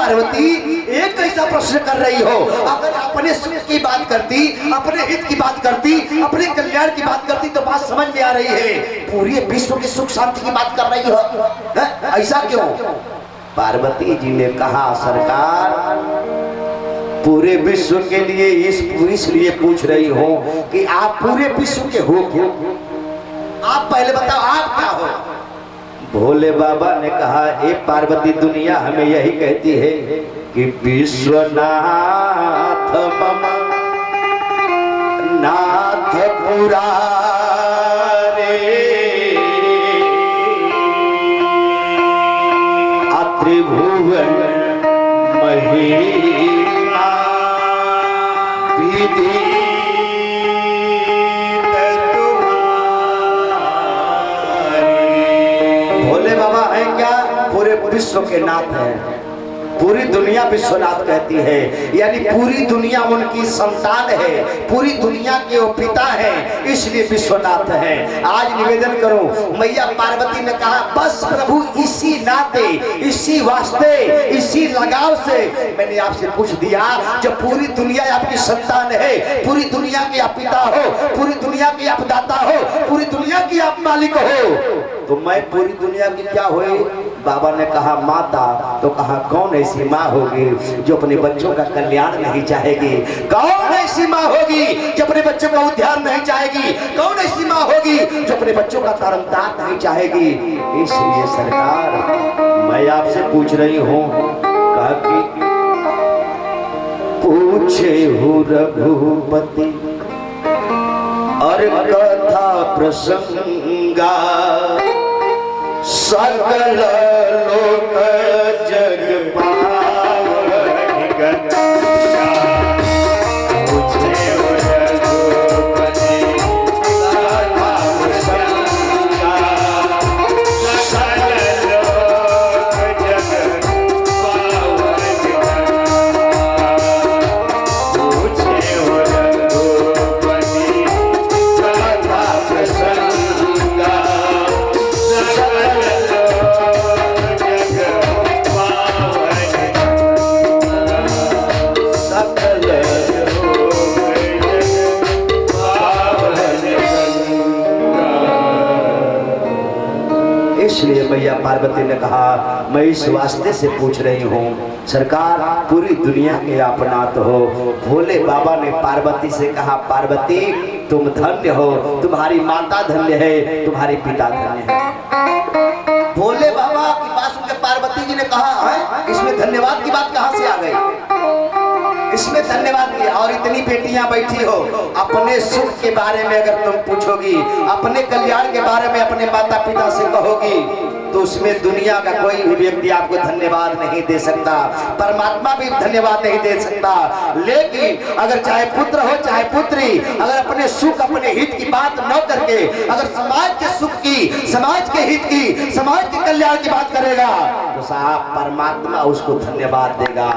पार्वती एक ऐसा प्रश्न कर रही हो, अगर अपने सुख की बात करती, अपने हित की बात करती, अपने कल्याण की बात करती तो बात समझ में आ रही है। पूरे विश्व की सुख शांति की बात कर रही हो, ऐसा क्यों? पार्वती जी ने कहा सरकार पूरे विश्व के लिए इसलिए पूछ रही हो कि आप पूरे विश्व के हो क्यों? आप पहले बताओ आप क्या हो? भोले बाबा ने कहा ए पार्वती दुनिया हमें यही कहती है कि विश्वनाथ मम नाथ पुरारे त्रिभुवन महिमा विधि भोले बाबा है क्या? पूरे विश्व के नाथ हैं। पूरी दुनिया विश्वनाथ कहती है, यानी पूरी दुनिया उनकी संतान है, पूरी दुनिया के वो पिता है, इसलिए विश्वनाथ है। आज निवेदन करो, मैया पार्वती ने कहा बस प्रभु इसी नाते, इसी वास्ते, इसी लगाव से मैंने आपसे पूछ दिया, जब पूरी दुनिया आपकी संतान है, पूरी दुनिया के आप पिता हो, पूरी दुनिया के आप दाता हो, पूरी दुनिया की आप मालिक हो, तो मैं पूरी दुनिया की क्या हुई? बाबा ने कहा माता। तो कहा कौन ऐसी माँ होगी जो अपने बच्चों का कल्याण नहीं चाहेगी? कौन ऐसी माँ होगी जो अपने बच्चों का उद्धार नहीं चाहेगी? कौन ऐसी माँ होगी जो अपने बच्चों का तारमदार नहीं चाहेगी? इसलिए सरकार मैं आपसे पूछ रही हूँ, कहा कि पूछे हो रघुपति और कथा प्रसंगा सकल लोक जग पावन गंगा मुझे रघुपति कथा प्रसंगा सकल लोक जग पावन गंगा मुझे रघुपति कथा प्रसंगा इसलिए मैया पार्वती ने कहा मैं इस वास्ते से पूछ रही हूँ सरकार पूरी दुनिया के आप नाथ हो। भोले बाबा ने पार्वती से कहा पार्वती तुम धन्य हो, तुम्हारी माता धन्य है, तुम्हारे पिता धन्य है। भोले बाबा की बात सुनकर पार्वती जी ने कहा है इसमें धन्यवाद की बात कहाँ से आ गई? इसमें धन्यवाद की। और इतनी बेटियां बैठी हो, अपने सुख के बारे में अगर तुम पूछोगी, अपने कल्याण के बारे में अपने माता पिता से कहोगी, तो उसमें दुनिया का कोई भी व्यक्ति आपको धन्यवाद नहीं दे सकता, परमात्मा भी धन्यवाद नहीं दे सकता। लेकिन अगर चाहे पुत्र हो चाहे पुत्री, अगर अपने सुख अपने हित की बात न करके अगर समाज के सुख की, समाज के हित की, समाज के कल्याण की बात करेगा, तो साहब परमात्मा उसको धन्यवाद देगा,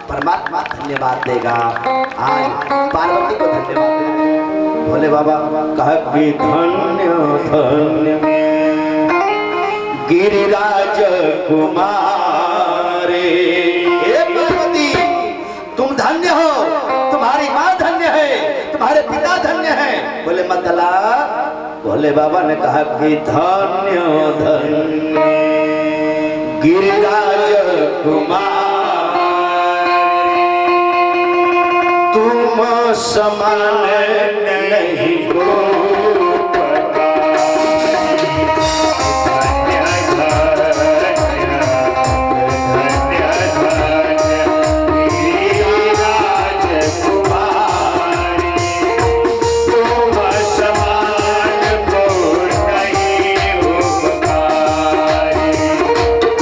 परमात्मा धन्यवाद देगा। आज पार्वती को धन्यवाद देगा। भोले बाबा कह कि धन्य धन्य गिरिराज कुमारे। हे पार्वती तुम धन्य हो, तुम्हारी माँ धन्य है, तुम्हारे पिता धन्य है। बोले मतलब भोले बाबा ने कहा कि धन्य धन्य गिरिराज कुमार तुम समान नहीं को